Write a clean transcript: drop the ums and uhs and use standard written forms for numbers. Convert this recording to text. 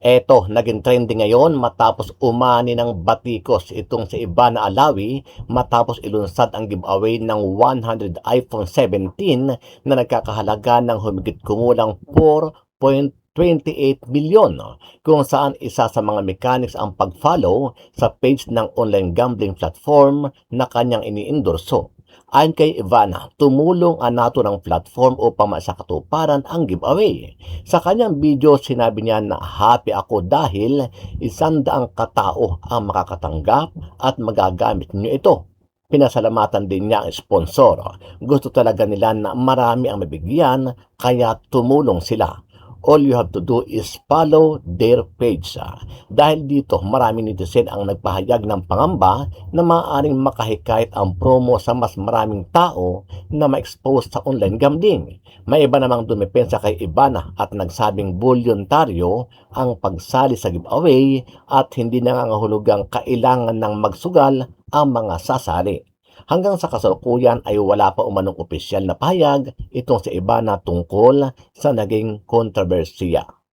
Eto, naging trending ngayon matapos umani ng batikos itong si Ivana Alawi matapos ilunsad ang giveaway ng 100 iPhone 17 na nagkakahalaga ng humigit kumulang 4.28 milyon, kung saan isa sa mga mechanics ang pag-follow sa page ng online gambling platform na kanyang iniendorso. Ayon kay Ivana, tumulong ang naturang platform upang masakatuparan ang giveaway. Sa kanyang video, sinabi niya na happy ako dahil 100 katao ang makakatanggap at magagamit niyo ito. Pinasalamatan din niya ang sponsor. Gusto talaga nila na marami ang mabigyan, kaya tumulong sila. All you have to do is follow their page. Dahil dito, marami netizen ang nagpahayag ng pangamba na maaaring makahikayat ang promo sa mas maraming tao na ma-expose sa online gambling. May iba namang dumepensa kay Ivana at nagsabing voluntaryo ang pagsali sa giveaway at hindi nangangahulugang kailangan ng magsugal ang mga sasali. Hanggang sa kasalukuyan ay wala pa umanong opisyal na pahayag itong si Ivana tungkol sa naging kontrobersiya.